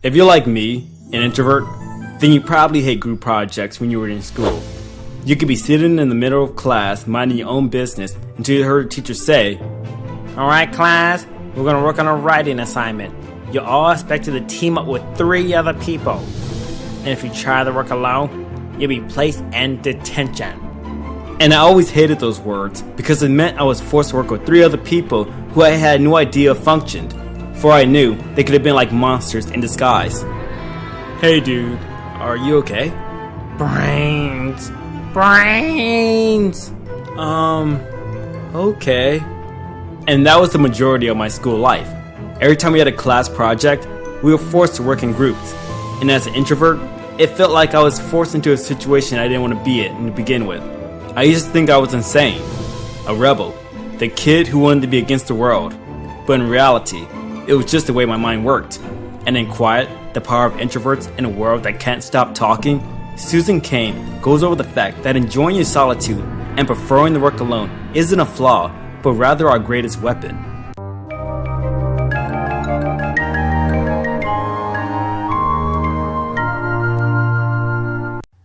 If you're like me, an introvert, then you probably hate group projects when you were in school. You could be sitting in the middle of class minding your own business until you heard a teacher say, "Alright class, we're going to work on a writing assignment. You're all expected to team up with 3 other people. And if you try to work alone, you'll be placed in detention." And I always hated those words because it meant I was forced to work with 3 other people who I had no idea functioned. For I knew they could have been like monsters in disguise. "Hey dude, are you okay?" Brains. Okay. And that was the majority of my school life. Every time we had a class project, we were forced to work in groups. And as an introvert, it felt like I was forced into a situation I didn't want to be in to begin with. I used to think I was insane, a rebel, the kid who wanted to be against the world. But in reality, it was just the way my mind worked. And in Quiet, The Power of Introverts in a World That Can't Stop Talking, Susan Cain goes over the fact that enjoying your solitude and preferring to work alone isn't a flaw, but rather our greatest weapon.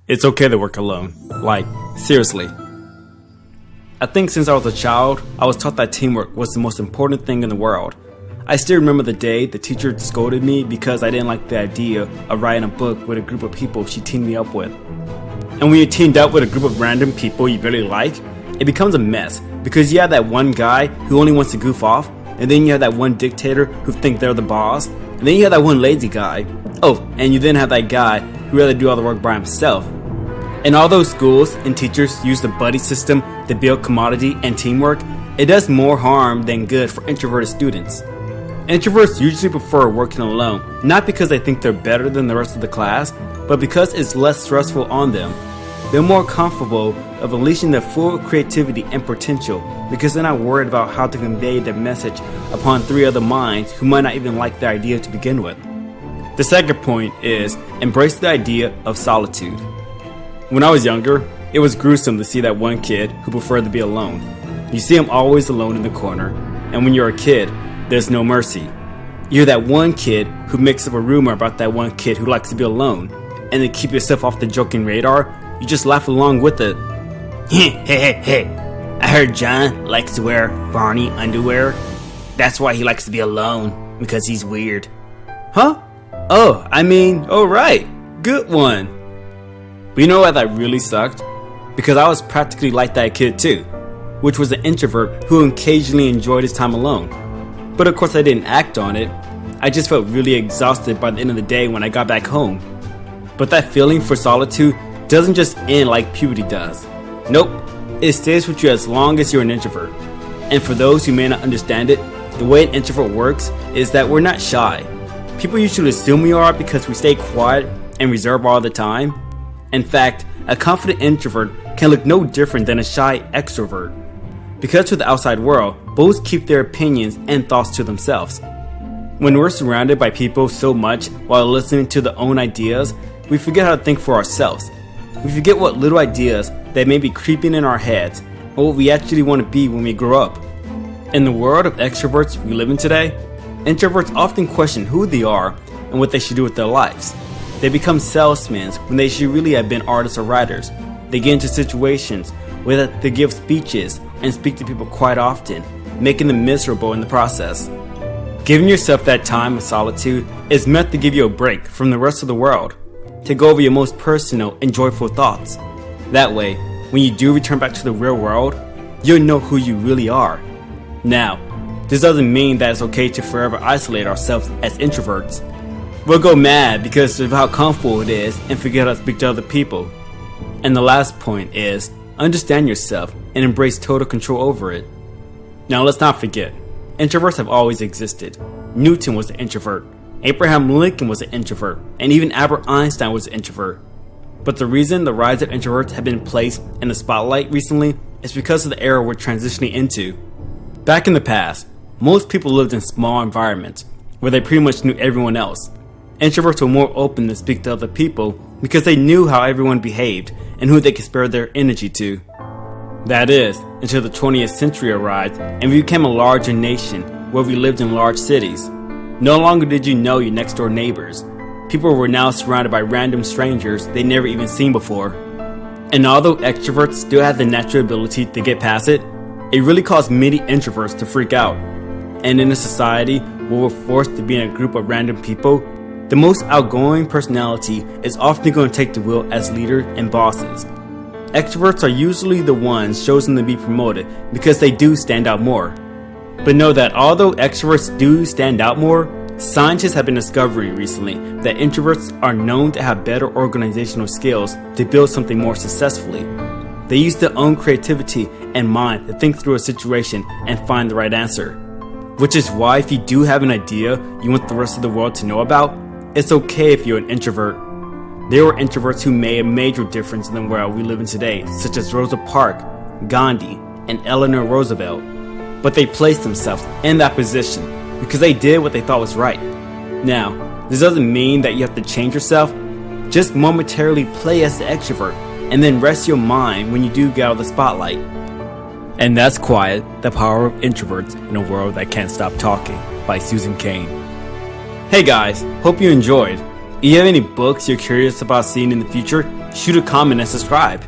It's okay to work alone. Like, seriously. I think since I was a child, I was taught that teamwork was the most important thing in the world. I still remember the day the teacher scolded me because I didn't like the idea of writing a book with a group of people she teamed me up with. And when you're teamed up with a group of random people you really like, it becomes a mess because you have that one guy who only wants to goof off, and then you have that one dictator who thinks they're the boss, and then you have that one lazy guy. Oh, and you then have that guy who rather do all the work by himself. And all those schools and teachers use the buddy system to build commodity and teamwork, it does more harm than good for introverted students. Introverts usually prefer working alone, not because they think they're better than the rest of the class, but because it's less stressful on them. They're more comfortable of unleashing their full creativity and potential because they're not worried about how to convey their message upon 3 other minds who might not even like the idea to begin with. The second point is embrace the idea of solitude. When I was younger, it was gruesome to see that one kid who preferred to be alone. You see him always alone in the corner, and when you're a kid, there's no mercy. You're that one kid who makes up a rumor about that one kid who likes to be alone, and to keep yourself off the joking radar, you just laugh along with it. Hey, I heard John likes to wear Barney underwear. That's why he likes to be alone, because he's weird. Huh? Oh, alright, good one. But you know what that really sucked? Because I was practically like that kid too, which was an introvert who occasionally enjoyed his time alone. But of course I didn't act on it. I just felt really exhausted by the end of the day when I got back home. But that feeling for solitude doesn't just end like puberty does. Nope, it stays with you as long as you're an introvert. And for those who may not understand it, the way an introvert works is that we're not shy. People usually assume we are because we stay quiet and reserved all the time. In fact, a confident introvert can look no different than a shy extrovert. Because to the outside world, both keep their opinions and thoughts to themselves. When we're surrounded by people so much while listening to their own ideas, we forget how to think for ourselves. We forget what little ideas that may be creeping in our heads and what we actually want to be when we grow up. In the world of extroverts we live in today, introverts often question who they are and what they should do with their lives. They become salesmen when they should really have been artists or writers. They get into situations where they give speeches and speak to people quite often, making them miserable in the process. Giving yourself that time of solitude is meant to give you a break from the rest of the world, to go over your most personal and joyful thoughts. That way, when you do return back to the real world, you'll know who you really are. Now, this doesn't mean that it's okay to forever isolate ourselves as introverts. We'll go mad because of how comfortable it is and forget how to speak to other people. And the last point is, understand yourself and embrace total control over it. Now let's not forget, introverts have always existed. Newton was an introvert, Abraham Lincoln was an introvert, and even Albert Einstein was an introvert. But the reason the rise of introverts have been placed in the spotlight recently is because of the era we're transitioning into. Back in the past, most people lived in small environments where they pretty much knew everyone else. Introverts were more open to speak to other people because they knew how everyone behaved and who they could spare their energy to. That is, until the 20th century arrived and we became a larger nation where we lived in large cities. No longer did you know your next door neighbors. people were now surrounded by random strangers they'd never even seen before. And although extroverts still have the natural ability to get past it, it really caused many introverts to freak out. And in a society where we're forced to be in a group of random people, the most outgoing personality is often going to take the wheel as leaders and bosses. Extroverts are usually the ones chosen to be promoted because they do stand out more. But know that although extroverts do stand out more, scientists have been discovering recently that introverts are known to have better organizational skills to build something more successfully. They use their own creativity and mind to think through a situation and find the right answer. Which is why if you do have an idea you want the rest of the world to know about, it's okay if you're an introvert. There were introverts who made a major difference in the world we live in today, such as Rosa Parks, Gandhi, and Eleanor Roosevelt. But they placed themselves in that position because they did what they thought was right. Now, this doesn't mean that you have to change yourself. Just momentarily play as the extrovert and then rest your mind when you do get out of the spotlight. And that's Quiet, the Power of Introverts in a World That Can't Stop Talking by Susan Cain. Hey guys, hope you enjoyed. If you have any books you're curious about seeing in the future, shoot a comment and subscribe.